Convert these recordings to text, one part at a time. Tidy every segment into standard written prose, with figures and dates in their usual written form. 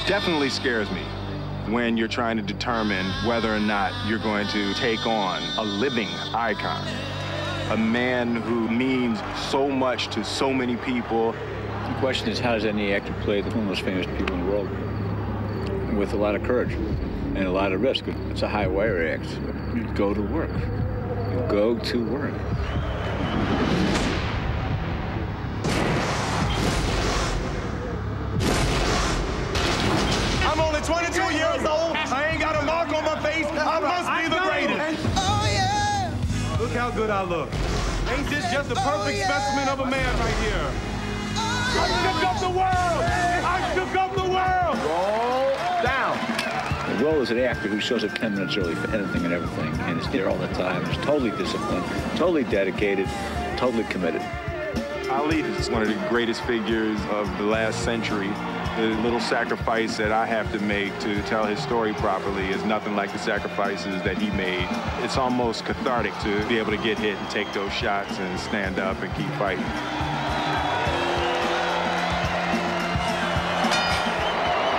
definitely scares me when you're trying to determine whether or not you're going to take on a living icon, a man who means so much to so many people. The question is, how does any actor play one of the most famous people in the world with a lot of courage and a lot of risk? It's a high wire act. You go to work. You go to work. I'm only 22 years old. I ain't got a mark on my face. I must be the greatest. Oh, yeah. Look how good I look. Ain't this just the perfect specimen of a man right here? I shook up the world. I shook up the world. Roll down. Will is an actor who shows up 10 minutes early for anything and everything, and is there all the time. He's totally disciplined, totally dedicated, totally committed. Ali is one of the greatest figures of the last century. The little sacrifice that I have to make to tell his story properly is nothing like the sacrifices that he made. It's almost cathartic to be able to get hit and take those shots and stand up and keep fighting.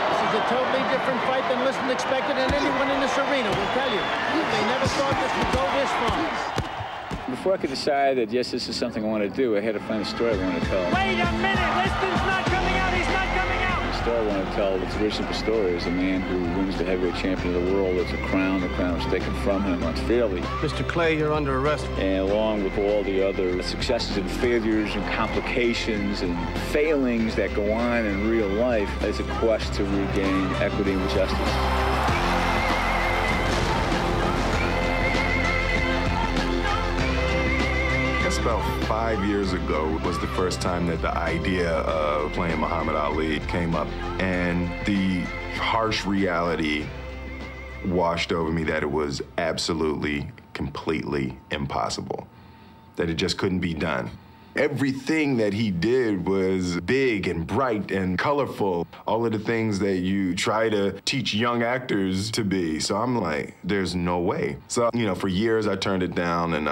This is a totally different fight than Liston expected, and anyone in this arena will tell you. They never thought this would go this far. Before I could decide that, yes, this is something I want to do, I had to find a story I want to tell. Wait a minute! Liston's not coming out! He's not coming out! The story I want to tell, its very simple story, is a man who wins the heavyweight champion of the world. It's a crown. The crown was taken from him unfairly. Mr. Clay, you're under arrest. And along with all the other successes and failures and complications and failings that go on in real life, it's a quest to regain equity and justice. About 5 years ago was the first time that the idea of playing Muhammad Ali came up, and the harsh reality washed over me that it was absolutely, completely impossible, that it just couldn't be done. Everything that he did was big and bright and colorful, all of the things that you try to teach young actors to be. So I'm like, there's no way. So, for years I turned it down, and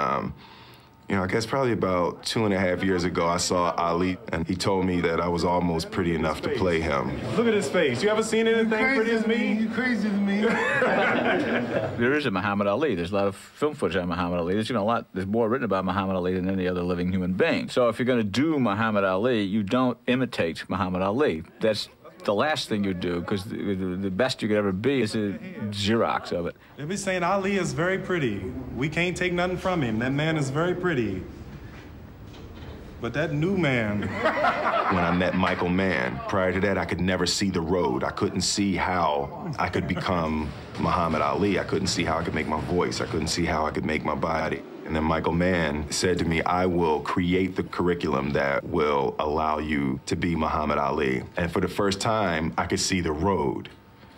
I guess probably about 2.5 years ago, I saw Ali, and he told me that I was almost pretty enough to play him. Look at his face. You ever seen anything pretty as me? You crazy as me. There is a Muhammad Ali. There's a lot of film footage on Muhammad Ali. There's, there's more written about Muhammad Ali than any other living human being. So if you're going to do Muhammad Ali, you don't imitate Muhammad Ali. That's the last thing you do, because the best you could ever be is a Xerox of it. They'll be saying Ali is very pretty. We can't take nothing from him. That man is very pretty. But that new man. When I met Michael Mann, prior to that, I could never see the road. I couldn't see how I could become Muhammad Ali. I couldn't see how I could make my voice. I couldn't see how I could make my body. And then Michael Mann said to me, I will create the curriculum that will allow you to be Muhammad Ali. And for the first time, I could see the road.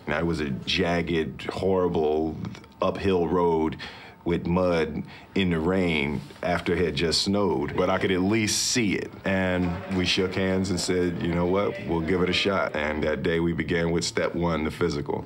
And it was a jagged, horrible, uphill road with mud in the rain after it had just snowed. But I could at least see it. And we shook hands and said, you know what, we'll give it a shot. And that day we began with step one, the physical.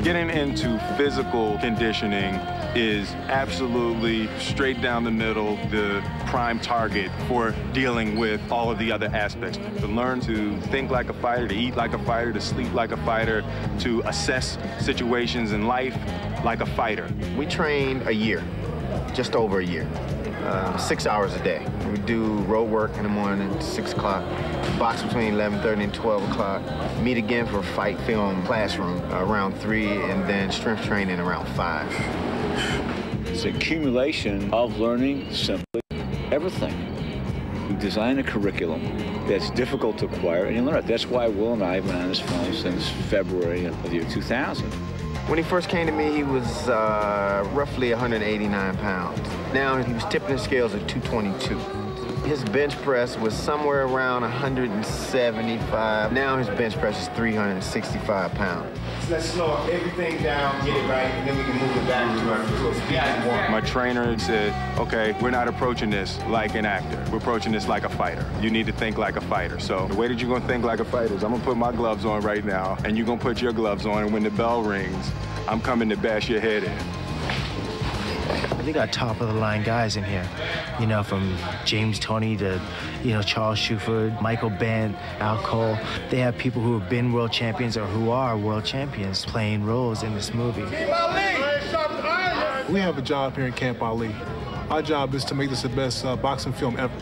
Getting into physical conditioning is absolutely straight down the middle, the prime target for dealing with all of the other aspects. To learn to think like a fighter, to eat like a fighter, to sleep like a fighter, to assess situations in life like a fighter. We trained a year, just over a year, 6 hours a day. We do road work in the morning at 6 o'clock, box between 11:30 and 12 o'clock, meet again for fight film classroom around 3, and then strength training around 5. It's an accumulation of learning simply everything. We design a curriculum that's difficult to acquire, and you learn it. That's why Will and I have been on this film since February of the year 2000. When he first came to me, he was roughly 189 pounds. Now he was tipping the scales at 222. His bench press was somewhere around 175. Now his bench press is 365 pounds. So let's slow everything down, get it right, and then we can move it back to our speed. My trainer said, okay, we're not approaching this like an actor. We're approaching this like a fighter. You need to think like a fighter. So the way that you're gonna think like a fighter is I'm gonna put my gloves on right now, and you're gonna put your gloves on, and when the bell rings, I'm coming to bash your head in. They got top-of-the-line guys in here, you know, from James Toney to, you know, Charles Shuford, Michael Bent, Al Cole. They have people who have been world champions or who are world champions playing roles in this movie. We have a job here in Camp Ali. Our job is to make this the best boxing film ever.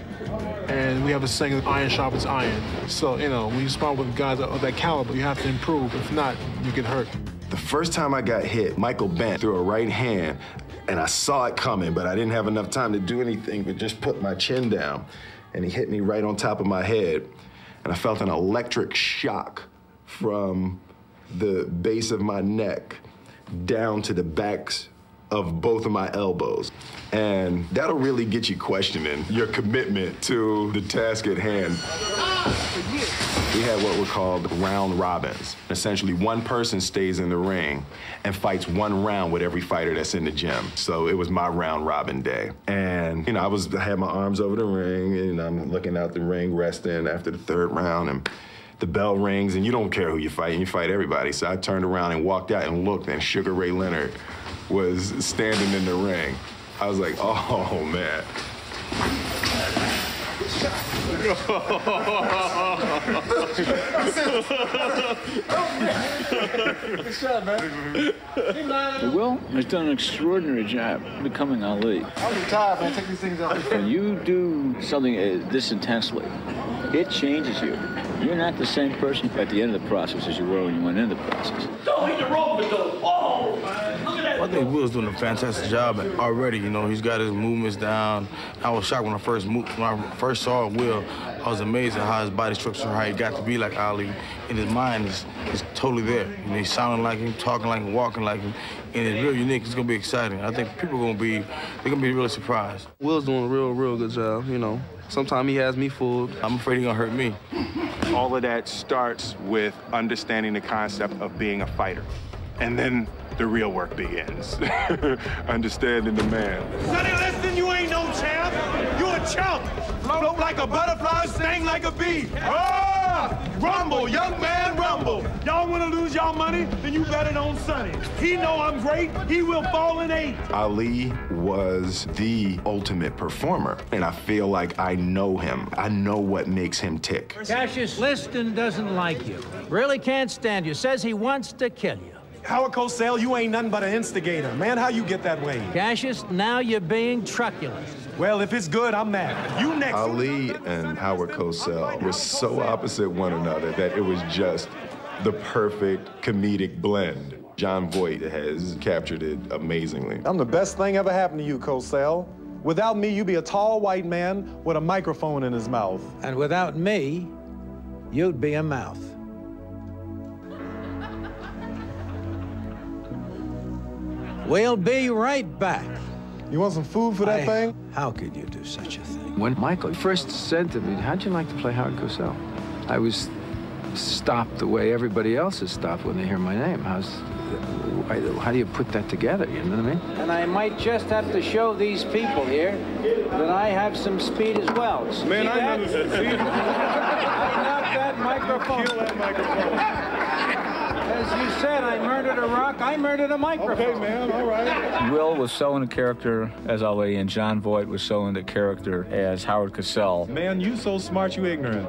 And we have a saying, iron sharpens iron. So, you know, when you spar with guys of that caliber, you have to improve. If not, you get hurt. The first time I got hit, Michael Bent threw a right hand, and I saw it coming, but I didn't have enough time to do anything but just put my chin down. And he hit me right on top of my head, and I felt an electric shock from the base of my neck down to the backs of both of my elbows. And that'll really get you questioning your commitment to the task at hand. We had what were called round robins. Essentially, one person stays in the ring and fights one round with every fighter that's in the gym. So it was my round robin day. And, you know, I had my arms over the ring, and I'm looking out the ring, resting after the third round, and the bell rings, and you don't care who you fight everybody. So I turned around and walked out and looked, and Sugar Ray Leonard was standing in the ring. I was like, oh, man. Will has done an extraordinary job becoming Ali. I'm tired, man. Take these things off. When you do something this intensely, it changes you. You're not the same person at the end of the process as you were when you went into the process. Don't hit the rope with those. Oh, man. Look at that. I think Will's doing a fantastic job already. You know, he's got his movements down. I was shocked when I first saw Will. I was amazed at how his body structure, how he got to be like Ali. And his mind is totally there. You know, he's sounding like him, talking like him, walking like him. And it's real unique. It's gonna be exciting. I think people are gonna be really surprised. Will's doing a real good job, you know. Sometimes he has me fooled. I'm afraid he's gonna hurt me. All of that starts with understanding the concept of being a fighter. And then the real work begins. Understanding the man. Sonny Liston, you ain't no champ. You a chump. Float like a butterfly, sting like a bee. Ah! Rumble, young man, rumble. Y'all want to lose y'all money? Then you bet it on Sonny. He know I'm great. He will fall in 8. Ali was the ultimate performer, and I feel like I know him. I know what makes him tick. Cassius Liston doesn't like you. Really can't stand you. Says he wants to kill you. Howard Cosell, you ain't nothing but an instigator. Man, how you get that way? Cassius, now you're being truculent. Well, if it's good, I'm mad. You next. Ali and Howard Cosell were so opposite one another that it was just the perfect comedic blend. John Voight has captured it amazingly. I'm the best thing ever happened to you, Cosell. Without me, you'd be a tall white man with a microphone in his mouth. And without me, you'd be a mouth. We'll be right back. You want some food for that thing? How could you do such a thing? When Michael first said to me, how'd you like to play Howard Cosell? I was stopped the way everybody else is stopped when they hear my name. How do you put that together, you know what I mean? And I might just have to show these people here that I have some speed as well. Man, I know this. Line up that microphone. Kill that microphone. As you said, I murdered a rock, I murdered a microphone. Okay, man, all right. Will was so into character as Ali, and John Voight was so into character as Howard Cosell. Man, you so smart, you ignorant.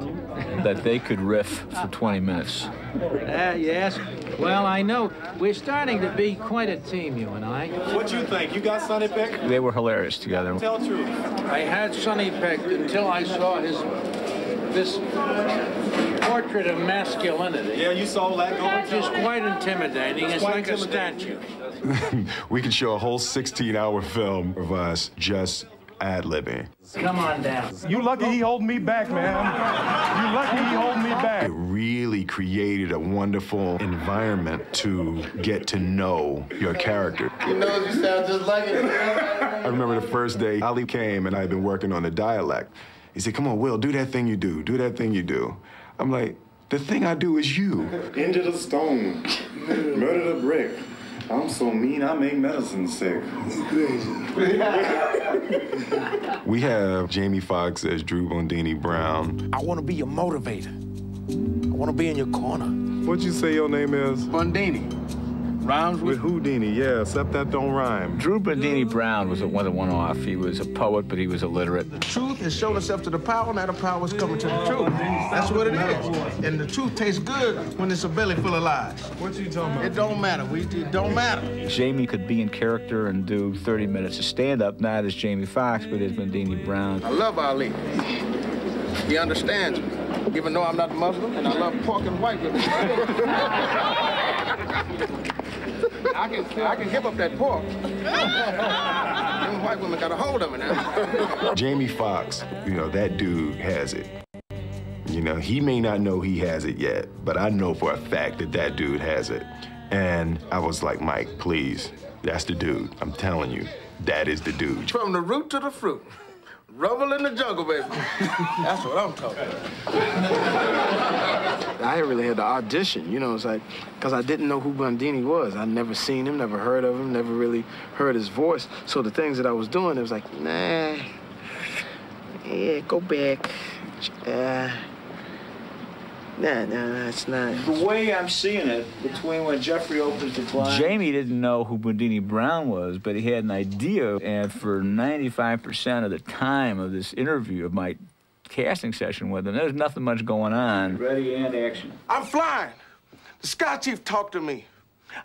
That they could riff for 20 minutes. Yes. Well, I know. We're starting to be quite a team, you and I. What you think? You got Sonny Peck? They were hilarious together. Tell the truth. I had Sonny Peck until I saw this portrait of masculinity. Yeah, you saw that going. Which is quite intimidating. It's like a statue. We could show a whole 16-hour film of us just ad-libbing. Come on down. You lucky he holding me back, man. You lucky he holding me back. It really created a wonderful environment to get to know your character. You know, you sound just like it. I remember the first day Ali came and I had been working on the dialect. He said, come on, Will, do that thing you do. Do that thing you do. I'm like, the thing I do is you. Injured a stone, murdered a brick. I'm so mean, I make medicine sick. We have Jamie Foxx as Drew Bondini Brown. I want to be your motivator. I want to be in your corner. What'd you say your name is? Bondini. Rhymes with Houdini, yeah, except that don't rhyme. Drew Bandini Brown was a one-off. He was a poet, but he was illiterate. The truth has shown itself to the power, now the power is coming to the truth. That's what it is. And the truth tastes good when it's a belly full of lies. What you talking about? It don't matter. It don't matter. Jamie could be in character and do 30 minutes of stand-up, not as Jamie Foxx, but as Bandini Brown. I love Ali. He understands me, even though I'm not Muslim, and I love pork and white women. I can give up that pork. Them white women got a hold of me now. Jamie Foxx, that dude has it. He may not know he has it yet, but I know for a fact that that dude has it. And I was like, Mike, please, that's the dude. I'm telling you, that is the dude. From the root to the fruit. Rumble in the jungle, baby. That's what I'm talking about. I really had to audition, it's like, because I didn't know who Bandini was. I'd never seen him, never heard of him, never really heard his voice. So the things that I was doing, it was like, nah, yeah, go back. Nah, it's not. The way I'm seeing it, between when Jeffrey opens the blind... Jamie didn't know who Bandini Brown was, but he had an idea, and for 95% of the time of this interview, of my casting session with him, there was nothing much going on. Ready and action. I'm flying. The Sky Chief talked to me.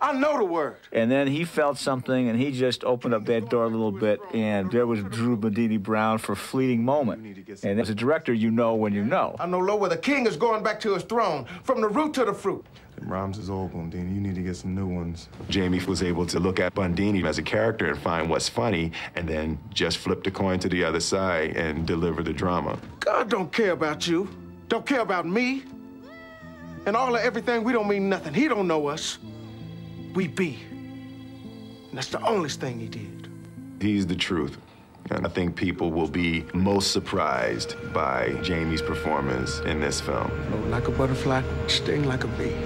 I know the word. And then he felt something, and he just opened up that door a little bit, and there was Drew Bandini Brown for a fleeting moment. And as a director, you know when you know. I know, Lord, where the king is going back to his throne, from the root to the fruit. Them rhymes is old, Bandini. You need to get some new ones. Jamie was able to look at Bandini as a character and find what's funny, and then just flip the coin to the other side and deliver the drama. God don't care about you, don't care about me. And all of everything, we don't mean nothing. He don't know us. We be. And that's the only thing he did. He's the truth. And I think people will be most surprised by Jamie's performance in this film. Like a butterfly, sting like a bee.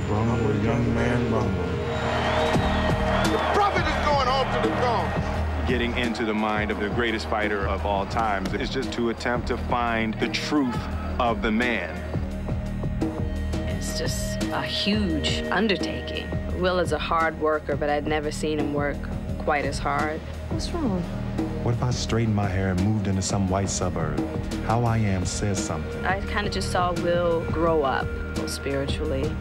Rumble, young man, rumble. The prophet is going home to the throne. Getting into the mind of the greatest fighter of all time is just to attempt to find the truth of the man. It's just a huge undertaking. Will is a hard worker, but I'd never seen him work quite as hard. What's wrong? What if I straightened my hair and moved into some white suburb? How I am says something. I kind of just saw Will grow up, spiritually,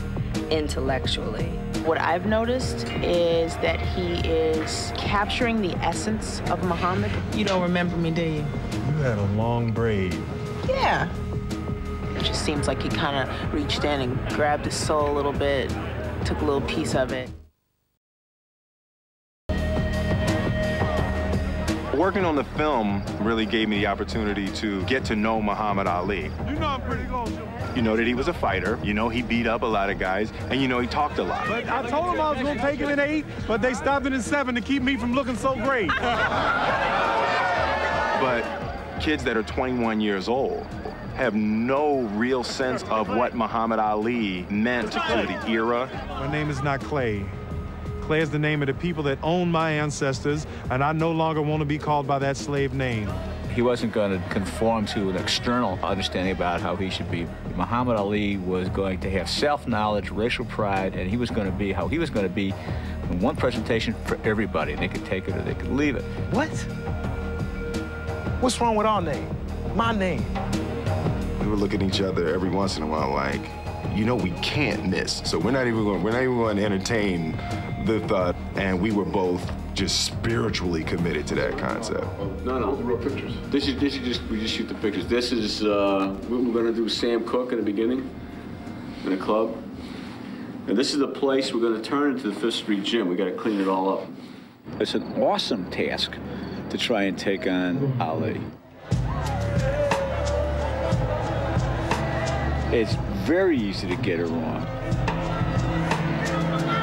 intellectually. What I've noticed is that he is capturing the essence of Muhammad. You don't remember me, do you? You had a long braid. Yeah. It just seems like he kind of reached in and grabbed his soul a little bit, took a little piece of it. Working on the film really gave me the opportunity to get to know Muhammad Ali. You know I'm pretty good. You know that he was a fighter. You know he beat up a lot of guys. And you know he talked a lot. But I told him I was going to take it in 8, but they stopped it in 7 to keep me from looking so great. But kids that are 21 years old have no real sense of what Muhammad Ali meant to the era. My name is not Clay. Clay is the name of the people that owned my ancestors, and I no longer want to be called by that slave name. He wasn't going to conform to an external understanding about how he should be. Muhammad Ali was going to have self-knowledge, racial pride, and he was going to be how he was going to be in one presentation for everybody. They could take it or they could leave it. What? What's wrong with our name? My name. We would look at each other every once in a while like, we can't miss. So we're not even going to entertain the thought, and we were both just spiritually committed to that concept. No, real pictures. We just shoot the pictures. This is we're gonna do Sam Cooke in the beginning, in a club, and this is the place we're gonna turn into the Fifth Street Gym. We gotta clean it all up. It's an awesome task to try and take on Ali. It's very easy to get it wrong.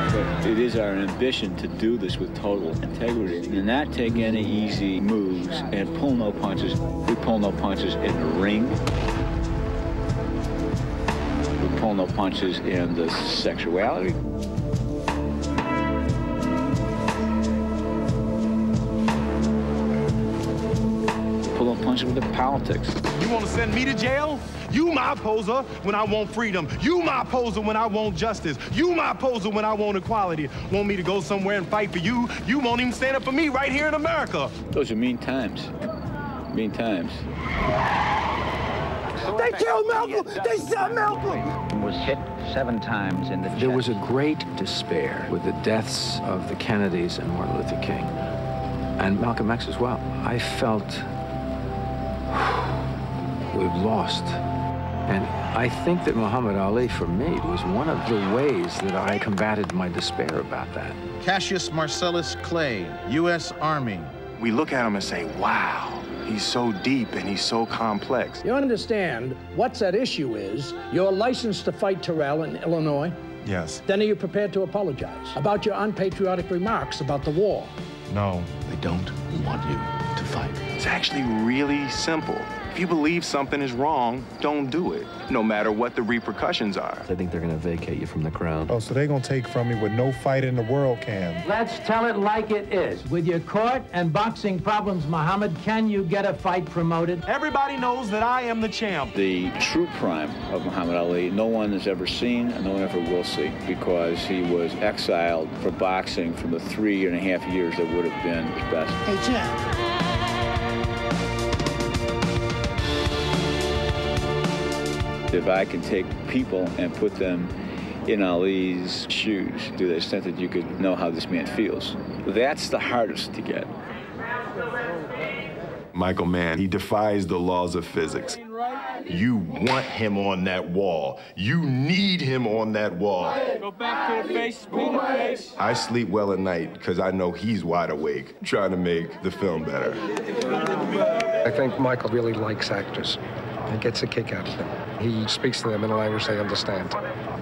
But it is our ambition to do this with total integrity and not take any easy moves and pull no punches. We pull no punches in the ring. We pull no punches in the sexuality. We pull no punches with the politics. You want to send me to jail? You my poser when I want freedom. You my poser when I want justice. You my poser when I want equality. Want me to go somewhere and fight for you? You won't even stand up for me right here in America. Those are mean times. Mean times. They killed Malcolm! They shot Malcolm! Was hit 7 times in the chest. There was a great despair with the deaths of the Kennedys and Martin Luther King, and Malcolm X as well. I felt we've lost. And I think that Muhammad Ali, for me, was one of the ways that I combated my despair about that. Cassius Marcellus Clay, U.S. Army. We look at him and say, wow. He's so deep and he's so complex. You understand what's at issue is you're licensed to fight Terrell in Illinois. Yes. Then are you prepared to apologize about your unpatriotic remarks about the war? No. They don't want you to fight. It's actually really simple. If you believe something is wrong, don't do it, no matter what the repercussions are. I think they're going to vacate you from the crown. Oh, so they're going to take from me what no fight in the world can. Let's tell it like it is. With your court and boxing problems, Muhammad, can you get a fight promoted? Everybody knows that I am the champ. The true prime of Muhammad Ali, no one has ever seen and no one ever will see, because he was exiled for boxing from the 3.5 years that would have been his best. Hey, champ. If I can take people and put them in Ali's shoes to the extent that you could know how this man feels, that's the hardest to get. Michael Mann, he defies the laws of physics. You want him on that wall. You need him on that wall. Go back to the face, speed the face. I sleep well at night because I know he's wide awake, trying to make the film better. I think Michael really likes actors. He gets a kick out of them. He speaks to them in a language they understand.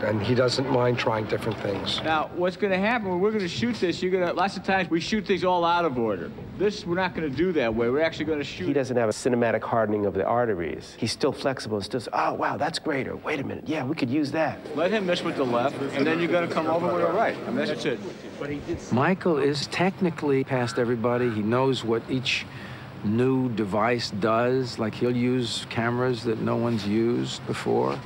And he doesn't mind trying different things. Now, what's going to happen when we're going to shoot this, lots of times we shoot things all out of order. This, we're not going to do that way. We're actually going to shoot. He doesn't have a cinematic hardening of the arteries. He's still flexible. It's just, oh, wow, that's great. Or wait a minute, yeah, we could use that. Let him miss with the left, and then you're going to come over with the right. I mean, that's it. Michael is technically past everybody. He knows what each new device does. Like, he'll use cameras that no one's used before.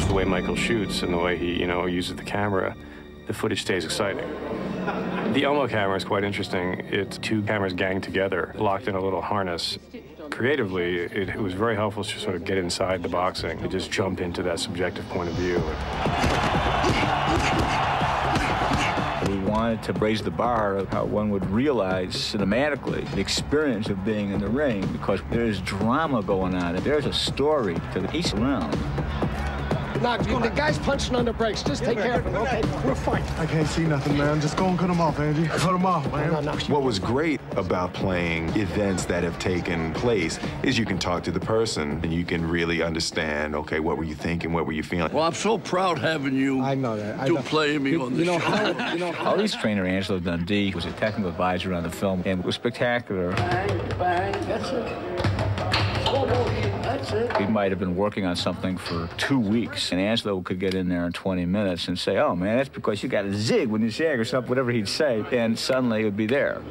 The way Michael shoots and the way he, uses the camera, the footage stays exciting. The Elmo camera is quite interesting. It's 2 cameras ganged together, locked in a little harness. Creatively, it was very helpful to sort of get inside the boxing and just jump into that subjective point of view. We wanted to raise the bar of how one would realize cinematically the experience of being in the ring, because there's drama going on, and there's a story to the piece around. Nah, the guy's punching on the brakes. Just take care of him, okay? We're fine. I can't see nothing, man. Just go and cut him off, Angie. Cut him off, man. No. What was great about playing events that have taken place is you can talk to the person and you can really understand, okay, what were you thinking? What were you feeling? Well, I'm so proud having you play me on the show. Ali's trainer, Angelo Dundee, was a technical advisor on the film, and it was spectacular. Bang, that's it. That's it. He might have been working on something for 2 weeks, and Angelo could get in there in 20 minutes and say, oh, man, that's because you got a zig when you shag or something, whatever he'd say, and suddenly it would be there.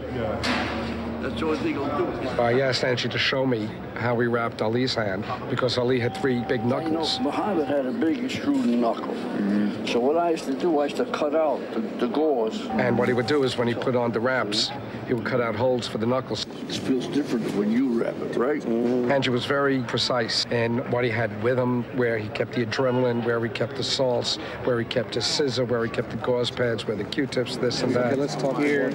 That's the only thing he'll do. I asked Angie to show me how we wrapped Ali's hand, because Ali had 3 big knuckles. Muhammad had a big extruded knuckle. So what I used to do, I used to cut out the gauze. And what he would do is when he put on the wraps, he would cut out holes for the knuckles. This feels different when you wrap it, right? Angie was very precise in what he had with him, where he kept the adrenaline, where he kept the salts, where he kept his scissor, where he kept the gauze pads, where the Q-tips, this and that. Okay, let's talk here.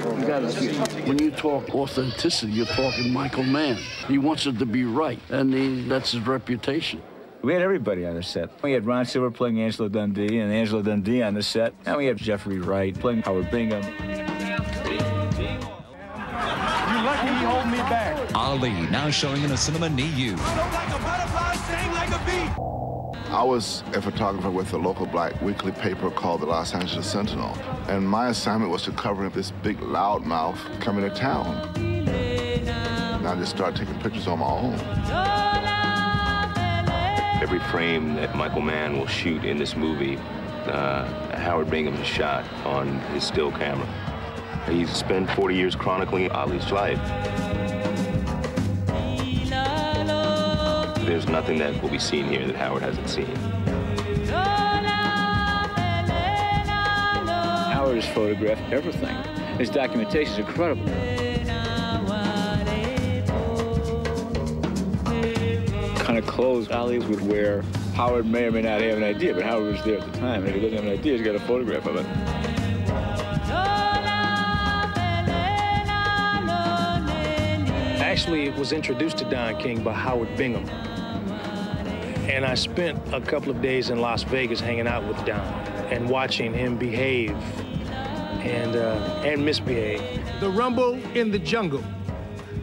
When you talk authenticity, you're talking Michael Mann. He wants it to be right, and that's his reputation. We had everybody on the set. We had Ron Silver playing Angelo Dundee, and Angelo Dundee on the set. And we had Jeffrey Wright playing Howard Bingham. You lucky he hold me back. Ali, now showing in a cinema near you. Like a butterfly, sting like a bee. I was a photographer with a local black weekly paper called the Los Angeles Sentinel, and my assignment was to cover this big loudmouth coming to town. And I just started taking pictures on my own. Every frame that Michael Mann will shoot in this movie, Howard Bingham shot on his still camera. He's spent 40 years chronicling Ali's life. There's nothing that will be seen here that Howard hasn't seen. Howard has photographed everything. His documentation is incredible. Kind of clothes Ali would wear, Howard may or may not have an idea, but Howard was there at the time. And if he doesn't have an idea, he's got a photograph of it. Actually, was introduced to Don King by Howard Bingham. And I spent a couple of days in Las Vegas hanging out with Don and watching him behave and misbehave. The Rumble in the Jungle.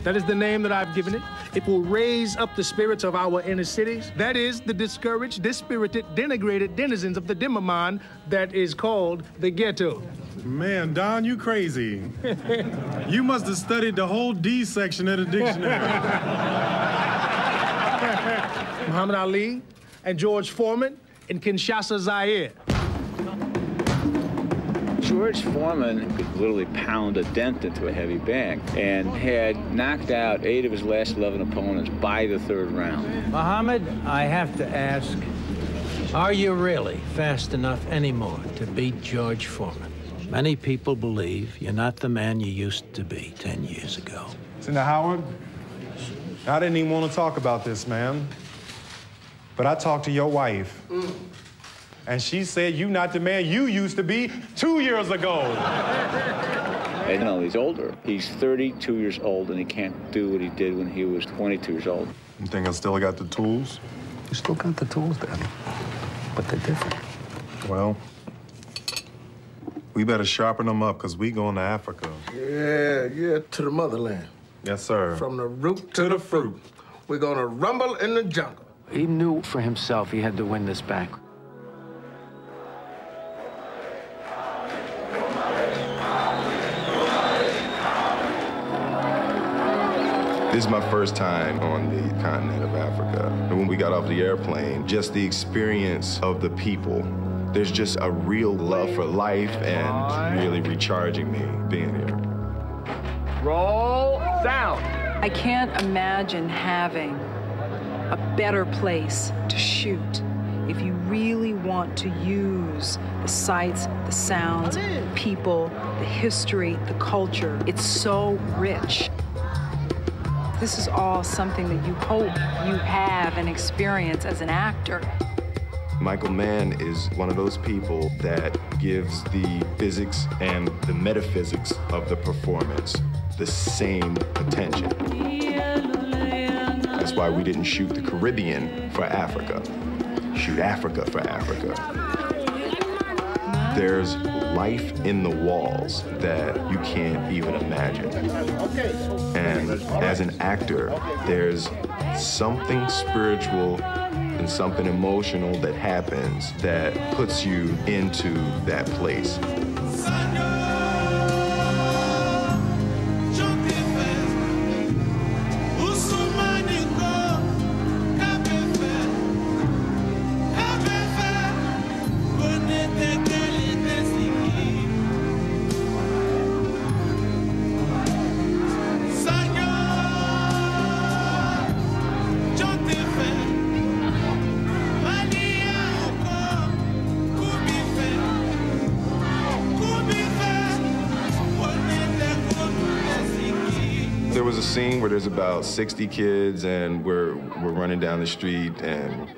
That is the name that I've given it. It will raise up the spirits of our inner cities. That is the discouraged, dispirited, denigrated denizens of the Dimmerman that is called the ghetto. Man, Don, you crazy. You must have studied the whole D section of the dictionary. Muhammad Ali and George Foreman in Kinshasa, Zaire. George Foreman could literally pound a dent into a heavy bag and had knocked out 8 of his last 11 opponents by the 3rd round. Muhammad, I have to ask, are you really fast enough anymore to beat George Foreman? Many people believe you're not the man you used to be 10 years ago. Senator Howard, I didn't even want to talk about this, man. But I talked to your wife. And she said you not the man you used to be 2 years ago. And no, he's older. He's 32 years old, and he can't do what he did when he was 22 years old. You think I still got the tools? You still got the tools, Daddy. But they're different. Well, we better sharpen them up, because we going to Africa. Yeah, to the motherland. Yes, sir. From the root to the fruit. We're gonna rumble in the jungle. He knew for himself he had to win this back. This is my first time on the continent of Africa. And when we got off the airplane, just the experience of the people, there's just a real love for life and really recharging me being here. Roll sound. I can't imagine having a better place to shoot if you really want to use the sights, the sounds, the people, the history, the culture. It's so rich. This is all something that you hope you have and experience as an actor. Michael Mann is one of those people that gives the physics and the metaphysics of the performance the same attention. That's why we didn't shoot the Caribbean for Africa. Shoot Africa for Africa. There's life in the walls that you can't even imagine. And as an actor, there's something spiritual and something emotional that happens that puts you into that place. There was a scene where there's about 60 kids and we're running down the street and,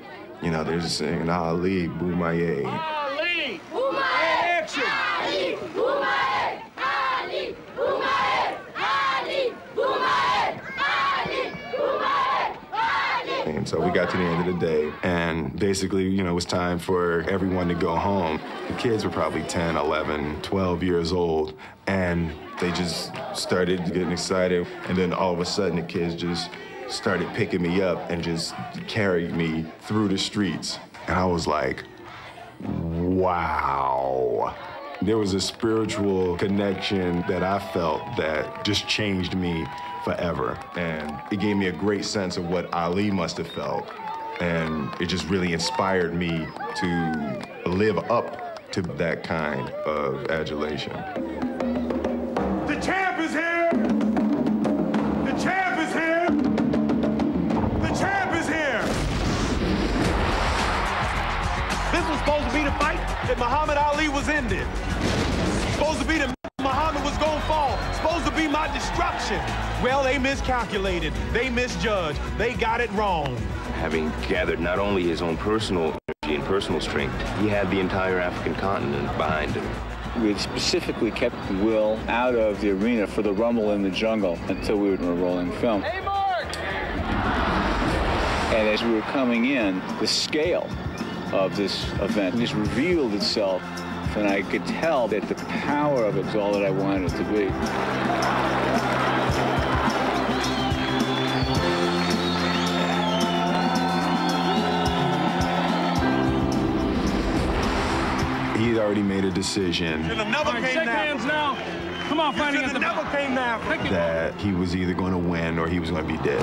you know, they're just singing Ali, Boumaye. Ali! Boumaye! Action! Ali! Boumaye! Ali! Boumaye! Ali! Boumaye! Ali! Boumaye! Ali! And so we got to the end of the day and basically, you know, it was time for everyone to go home. The kids were probably 10, 11, 12 years old and they just started getting excited. And then all of a sudden the kids just started picking me up and just carried me through the streets. And I was like, wow. There was a spiritual connection that I felt that just changed me forever. And it gave me a great sense of what Ali must have felt. And it just really inspired me to live up to that kind of adulation. champ is here! The champ is here! The champ is here! This was supposed to be the fight that Muhammad Ali was ended. Supposed to be the Muhammad was gonna fall. Supposed to be my destruction. Well, they miscalculated. They misjudged. They got it wrong. Having gathered not only his own personal energy and personal strength, he had the entire African continent behind him. We had specifically kept Will out of the arena for the Rumble in the Jungle until we were rolling film. Hey, Mark! And as we were coming in, the scale of this event just revealed itself, and I could tell that the power of it was all that I wanted it to be. He'd already made a decision Shake hands now. Come on, fighting at the never came now. that he was either going to win or he was going to be dead.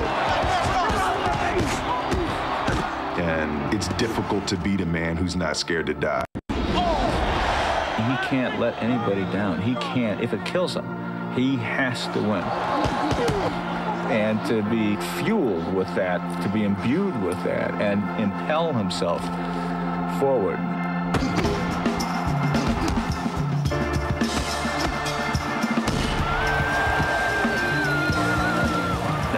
And it's difficult to beat a man who's not scared to die. He can't let anybody down. He can't. If it kills him, he has to win. And to be fueled with that, to be imbued with that, and impel himself forward.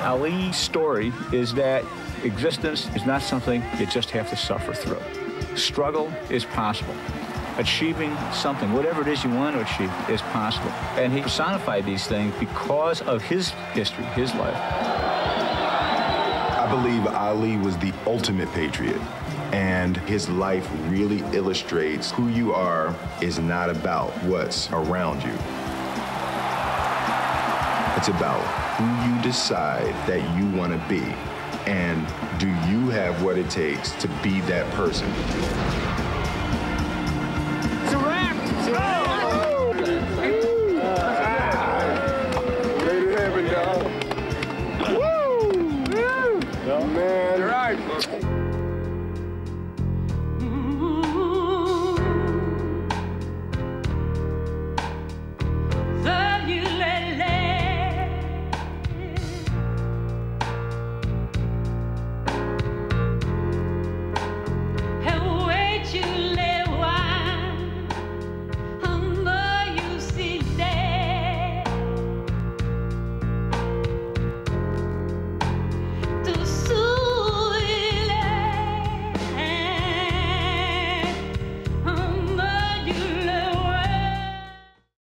Ali's story is that existence is not something you just have to suffer through. Struggle is possible. Achieving something, whatever it is you want to achieve, is possible. And he personified these things because of his history, his life. I believe Ali was the ultimate patriot, and his life really illustrates who you are is not about what's around you. It's about who you decide that you want to be, and do you have what it takes to be that person?